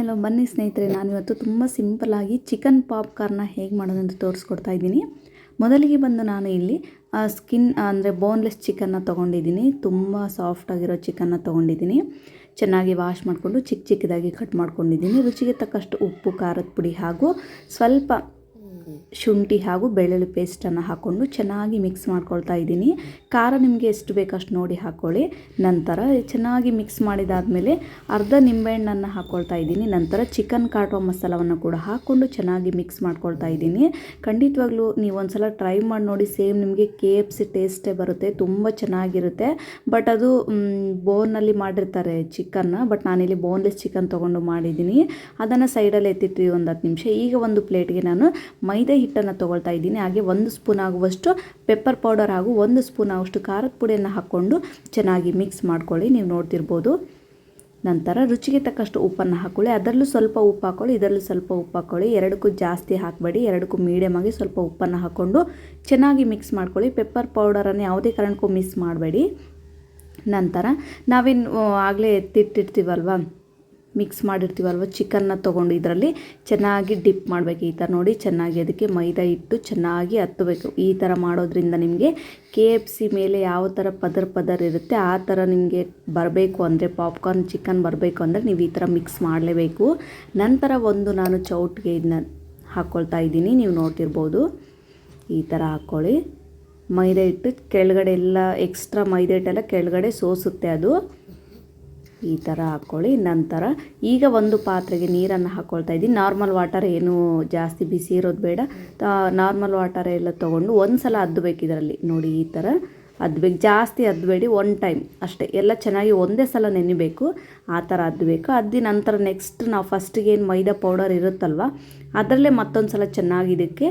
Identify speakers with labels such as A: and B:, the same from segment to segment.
A: Hello ಬನ್ನಿ ಸ್ನೇಹಿತರೆ, ನಾನಿವತ್ತು ತುಂಬ ಸಿಂಪಲ್ಲಾಗಿ ಚಿಕನ್ ಪಾಪ್ಕಾರ್ನ ಹೇಗೆ ಮಾಡೋದಂತ ತೋರಿಸ್ಕೊಡ್ತಾ ಇದ್ದೀನಿ. ಮೊದಲಿಗೆ ಬಂದು ನಾನು ಇಲ್ಲಿ ಸ್ಕಿನ್ ಅಂದರೆ ಬೋನ್ಲೆಸ್ ಚಿಕನ್ನ ತೊಗೊಂಡಿದ್ದೀನಿ. ತುಂಬ ಸಾಫ್ಟಾಗಿರೋ ಚಿಕನ್ನ ತೊಗೊಂಡಿದ್ದೀನಿ. ಚೆನ್ನಾಗಿ ವಾಶ್ ಮಾಡಿಕೊಂಡು ಚಿಕ್ಕ ಚಿಕ್ಕದಾಗಿ ಕಟ್ ಮಾಡ್ಕೊಂಡಿದ್ದೀನಿ. ರುಚಿಗೆ ತಕ್ಕಷ್ಟು ಉಪ್ಪು, ಖಾರದ ಪುಡಿ ಹಾಗೂ ಸ್ವಲ್ಪ ಶುಂಠಿ ಹಾಗೂ ಬೆಳ್ಳುಳ್ಳಿ ಪೇಸ್ಟನ್ನು ಹಾಕ್ಕೊಂಡು ಚೆನ್ನಾಗಿ ಮಿಕ್ಸ್ ಮಾಡ್ಕೊಳ್ತಾ ಇದ್ದೀನಿ. ಖಾರ ನಿಮಗೆ ಎಷ್ಟು ಬೇಕಷ್ಟು ನೋಡಿ ಹಾಕ್ಕೊಳ್ಳಿ. ನಂತರ ಚೆನ್ನಾಗಿ ಮಿಕ್ಸ್ ಮಾಡಿದಾದಮೇಲೆ ಅರ್ಧ ನಿಂಬೆಹಣ್ಣನ್ನು ಹಾಕ್ಕೊಳ್ತಾ ಇದ್ದೀನಿ. ನಂತರ ಚಿಕನ್ ಕಾಟೋ ಮಸಾಲವನ್ನು ಕೂಡ ಹಾಕ್ಕೊಂಡು ಚೆನ್ನಾಗಿ ಮಿಕ್ಸ್ ಮಾಡ್ಕೊಳ್ತಾ ಇದ್ದೀನಿ. ಖಂಡಿತವಾಗ್ಲೂ ನೀವು ಒಂದ್ಸಲ ಟ್ರೈ ಮಾಡಿ ನೋಡಿ. ಸೇಮ್ ನಿಮಗೆ KFC ಟೇಸ್ಟೇ ಬರುತ್ತೆ, ತುಂಬ ಚೆನ್ನಾಗಿರುತ್ತೆ. ಬಟ್ ಅದು ಬೋನಲ್ಲಿ ಮಾಡಿರ್ತಾರೆ ಚಿಕನ್ನ, ಬಟ್ ನಾನಿಲ್ಲಿ ಬೋನ್ಲೆಸ್ ಚಿಕನ್ ತೊಗೊಂಡು ಮಾಡಿದ್ದೀನಿ. ಅದನ್ನು ಸೈಡಲ್ಲಿ ಎತ್ತಿಟ್ರಿ ಒಂದು 10 ನಿಮಿಷ. ಈಗ ಒಂದು ಪ್ಲೇಟ್ಗೆ ನಾನು ಮೈದಾ ಹಿಟ್ಟನ್ನು ತೊಗೊಳ್ತಾ ಇದ್ದೀನಿ. ಹಾಗೆ 1 ಸ್ಪೂನ್ ಆಗುವಷ್ಟು ಪೆಪ್ಪರ್ ಪೌಡರ್ ಹಾಗೂ 1 ಸ್ಪೂನ್ ಆಗುವಷ್ಟು ಖಾರದ ಪುಡಿಯನ್ನು ಹಾಕ್ಕೊಂಡು ಚೆನ್ನಾಗಿ ಮಿಕ್ಸ್ ಮಾಡ್ಕೊಳ್ಳಿ. ನೀವು ನೋಡ್ತಿರ್ಬೋದು. ನಂತರ ರುಚಿಗೆ ತಕ್ಕಷ್ಟು ಉಪ್ಪನ್ನು ಹಾಕ್ಕೊಳ್ಳಿ. ಅದರಲ್ಲೂ ಸ್ವಲ್ಪ ಉಪ್ಪು ಹಾಕ್ಕೊಳ್ಳಿ, ಇದರಲ್ಲೂ ಸ್ವಲ್ಪ ಉಪ್ಪು ಹಾಕ್ಕೊಳ್ಳಿ. ಎರಡಕ್ಕೂ ಜಾಸ್ತಿ ಹಾಕಬೇಡಿ, ಎರಡಕ್ಕೂ ಮೀಡಿಯಮ್ ಆಗಿ ಸ್ವಲ್ಪ ಉಪ್ಪನ್ನು ಹಾಕ್ಕೊಂಡು ಚೆನ್ನಾಗಿ ಮಿಕ್ಸ್ ಮಾಡ್ಕೊಳ್ಳಿ. ಪೆಪ್ಪರ್ ಪೌಡರನ್ನು ಯಾವುದೇ ಕಾರಣಕ್ಕೂ ಮಿಸ್ ಮಾಡಬೇಡಿ. ನಂತರ ನಾವೇನು ಆಗಲೇ ಎತ್ತಿಟ್ಟಿರ್ತೀವಲ್ವ, ಮಿಕ್ಸ್ ಮಾಡಿರ್ತೀವಲ್ವ ಚಿಕನ್ನ ತೊಗೊಂಡು ಇದರಲ್ಲಿ ಚೆನ್ನಾಗಿ ಡಿಪ್ ಮಾಡಬೇಕು. ಈ ಥರ ನೋಡಿ ಚೆನ್ನಾಗಿ ಅದಕ್ಕೆ ಮೈದಾ ಹಿಟ್ಟು ಚೆನ್ನಾಗಿ ಹತ್ತಬೇಕು. ಈ ಥರ ಮಾಡೋದ್ರಿಂದ ನಿಮಗೆ KFC ಮೇಲೆ ಯಾವ ಥರ ಪದರ್ ಇರುತ್ತೆ ಆ ಥರ ನಿಮಗೆ ಬರಬೇಕು ಅಂದರೆ, ಪಾಪ್ಕಾರ್ನ್ ಚಿಕನ್ ಬರಬೇಕು ಅಂದರೆ ನೀವು ಈ ಥರ ಮಿಕ್ಸ್ ಮಾಡಲೇಬೇಕು. ನಂತರ ನಾನು ಚೌಟ್ಗೆ ಇದನ್ನ ಹಾಕ್ಕೊಳ್ತಾ ಇದ್ದೀನಿ. ನೀವು ನೋಡ್ತಿರ್ಬೋದು. ಈ ಥರ ಹಾಕ್ಕೊಳ್ಳಿ. ಮೈದಾ ಹಿಟ್ಟು ಕೆಳಗಡೆ ಎಲ್ಲ ಎಕ್ಸ್ಟ್ರಾ ಮೈದಾ ಹಿಟ್ಟೆಲ್ಲ ಕೆಳಗಡೆ ಸೋಸುತ್ತೆ, ಅದು ಈ ಥರ ಹಾಕ್ಕೊಳ್ಳಿ. ನಂತರ ಈಗ ಒಂದು ಪಾತ್ರೆಗೆ ನೀರನ್ನು ಹಾಕ್ಕೊಳ್ತಾ ಇದ್ದೀನಿ. ನಾರ್ಮಲ್ ವಾಟರ್, ಏನು ಜಾಸ್ತಿ ಬಿಸಿ ಇರೋದು ಬೇಡ. ನಾರ್ಮಲ್ ವಾಟರ್ ಎಲ್ಲ ತೊಗೊಂಡು ಒಂದು ಸಲ ಅದ್ದಬೇಕು. ಇದರಲ್ಲಿ ನೋಡಿ ಈ ಥರ ಅದ್ದಬೇಕು, ಜಾಸ್ತಿ ಅದ್ದಬೇಡಿ, 1 ಟೈಮ್ ಅಷ್ಟೇ. ಎಲ್ಲ ಚೆನ್ನಾಗಿ ಒಂದೇ ಸಲ ನೆನಿಬೇಕು, ಆ ಥರ ಅದ್ದಬೇಕು. ಅದ್ದಿ ನಂತರ ನೆಕ್ಸ್ಟ್ ನಾವು ಫಸ್ಟಿಗೆ ಏನು ಮೈದಾ ಪೌಡರ್ ಇರುತ್ತಲ್ವ ಅದರಲ್ಲೇ ಮತ್ತೊಂದು ಸಲ ಚೆನ್ನಾಗಿ ಇದಕ್ಕೆ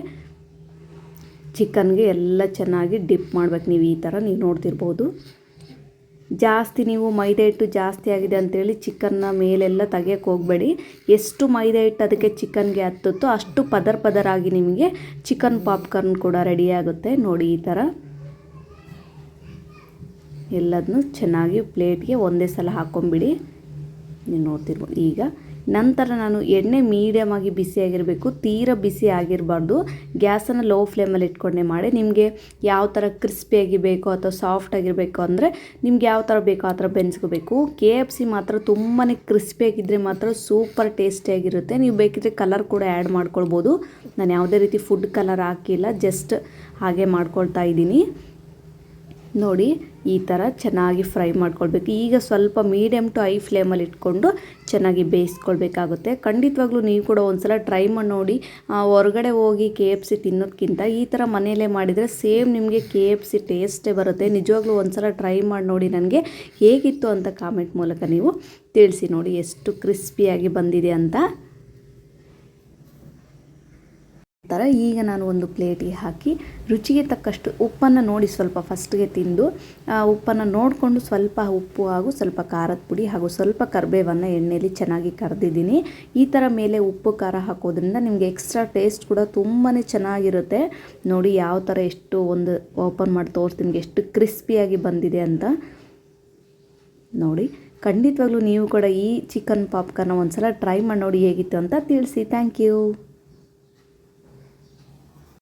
A: ಚಿಕನ್ಗೆ ಎಲ್ಲ ಚೆನ್ನಾಗಿ ಡಿಪ್ ಮಾಡ್ಬೇಕು. ನೀವು ಈ ಥರ ನೀವು ನೋಡ್ತಿರ್ಬೋದು. ಜಾಸ್ತಿ ನೀವು ಮೈದಾ ಹಿಟ್ಟು ಜಾಸ್ತಿ ಆಗಿದೆ ಅಂಥೇಳಿ ಚಿಕನ್ನ ಮೇಲೆಲ್ಲ ತೆಗಿಯೋಕ್ಕೆ ಹೋಗಬೇಡಿ. ಎಷ್ಟು ಮೈದಾ ಹಿಟ್ಟು ಅದಕ್ಕೆ ಚಿಕನ್ಗೆ ಹತ್ತುತ್ತೋ ಅಷ್ಟು ಪದರಾಗಿ ನಿಮಗೆ ಚಿಕನ್ ಪಾಪ್ಕಾರ್ನ್ ಕೂಡ ರೆಡಿಯಾಗುತ್ತೆ. ನೋಡಿ ಈ ಥರ ಎಲ್ಲದನ್ನೂ ಚೆನ್ನಾಗಿ ಪ್ಲೇಟ್ಗೆ ಒಂದೇ ಸಲ ಹಾಕ್ಕೊಂಬಿಡಿ. ನೀವು ನೋಡ್ತಿರ್ಬೋದು. ಈಗ ನಂತರ ನಾನು ಎಣ್ಣೆ ಮೀಡಿಯಮ್ ಆಗಿ ಬಿಸಿಯಾಗಿರಬೇಕು, ತೀರ ಬಿಸಿ ಆಗಿರಬಾರ್ದು. ಗ್ಯಾಸನ್ನು ಲೋ ಫ್ಲೇಮಲ್ಲಿ ಇಟ್ಕೊಂಡೆ ಮಾಡಿ. ನಿಮಗೆ ಯಾವ ಥರ ಕ್ರಿಸ್ಪಿಯಾಗಿ ಬೇಕೋ ಅಥವಾ ಸಾಫ್ಟ್ ಆಗಿರಬೇಕು ಅಂದರೆ ನಿಮ್ಗೆ ಯಾವ ಥರ ಬೇಕೋ ಆ ಥರ ಬೆನ್ಸ್ಕೋಬೇಕು. KFC ಮಾತ್ರ ತುಂಬಾ ಕ್ರಿಸ್ಪಿಯಾಗಿದ್ದರೆ ಮಾತ್ರ ಸೂಪರ್ ಟೇಸ್ಟಿಯಾಗಿರುತ್ತೆ. ನೀವು ಬೇಕಿದ್ರೆ ಕಲರ್ ಕೂಡ ಆ್ಯಡ್ ಮಾಡ್ಕೊಳ್ಬೋದು. ನಾನು ಯಾವುದೇ ರೀತಿ ಫುಡ್ ಕಲರ್ ಹಾಕಿಲ್ಲ, ಜಸ್ಟ್ ಹಾಗೆ ಮಾಡ್ಕೊಳ್ತಾ ಇದ್ದೀನಿ. ನೋಡಿ ಈ ಥರ ಚೆನ್ನಾಗಿ ಫ್ರೈ ಮಾಡ್ಕೊಳ್ಬೇಕು. ಈಗ ಸ್ವಲ್ಪ ಮೀಡಿಯಮ್ ಟು ಹೈ ಫ್ಲೇಮಲ್ಲಿ ಇಟ್ಕೊಂಡು ಚೆನ್ನಾಗಿ ಬೇಯಿಸ್ಕೊಳ್ಬೇಕಾಗುತ್ತೆ. ಖಂಡಿತವಾಗ್ಲೂ ನೀವು ಕೂಡ ಒಂದ್ಸಲ ಟ್ರೈ ಮಾಡಿ ನೋಡಿ. ಹೊರಗಡೆ ಹೋಗಿ KFC ತಿನ್ನೋದಕ್ಕಿಂತ ಈ ಥರ ಮನೆಯಲ್ಲೇ ಮಾಡಿದರೆ ಸೇಮ್ ನಿಮಗೆ KFC ಟೇಸ್ಟೇ ಬರುತ್ತೆ. ನಿಜವಾಗ್ಲೂ ಒಂದ್ಸಲ ಟ್ರೈ ಮಾಡಿ ನೋಡಿ. ನನಗೆ ಹೇಗಿತ್ತು ಅಂತ ಕಾಮೆಂಟ್ ಮೂಲಕ ನೀವು ತಿಳಿಸಿ. ನೋಡಿ ಎಷ್ಟು ಕ್ರಿಸ್ಪಿಯಾಗಿ ಬಂದಿದೆ ಅಂತ. ಥರ ಈಗ ನಾನು ಒಂದು ಪ್ಲೇಟಿಗೆ ಹಾಕಿ ರುಚಿಗೆ ತಕ್ಕಷ್ಟು ಉಪ್ಪನ್ನು ನೋಡಿ ಸ್ವಲ್ಪ ಫಸ್ಟ್ಗೆ ತಿಂದು ಉಪ್ಪನ್ನು ನೋಡಿಕೊಂಡು ಸ್ವಲ್ಪ ಉಪ್ಪು ಹಾಗೂ ಸ್ವಲ್ಪ ಖಾರದ ಪುಡಿ ಹಾಗೂ ಸ್ವಲ್ಪ ಕರಿಬೇವನ್ನು ಎಣ್ಣೆಯಲ್ಲಿ ಚೆನ್ನಾಗಿ ಕರೆದಿದ್ದೀನಿ. ಈ ಥರ ಮೇಲೆ ಉಪ್ಪು ಖಾರ ಹಾಕೋದ್ರಿಂದ ನಿಮಗೆ ಎಕ್ಸ್ಟ್ರಾ ಟೇಸ್ಟ್ ಕೂಡ ತುಂಬಾ ಚೆನ್ನಾಗಿರುತ್ತೆ. ನೋಡಿ ಯಾವ ಥರ ಎಷ್ಟು ಒಂದು ಓಪನ್ ಮಾಡಿ ತೋರಿಸ್ತೀನಿ ಎಷ್ಟು ಕ್ರಿಸ್ಪಿಯಾಗಿ ಬಂದಿದೆ ಅಂತ. ನೋಡಿ ಖಂಡಿತವಾಗ್ಲೂ ನೀವು ಕೂಡ ಈ ಚಿಕನ್ ಪಾಪ್ಕಾರ್ನ ಒಂದು ಸಲ ಟ್ರೈ ಮಾಡಿ ನೋಡಿ ಹೇಗಿತ್ತು ಅಂತ ತಿಳಿಸಿ. Thank you.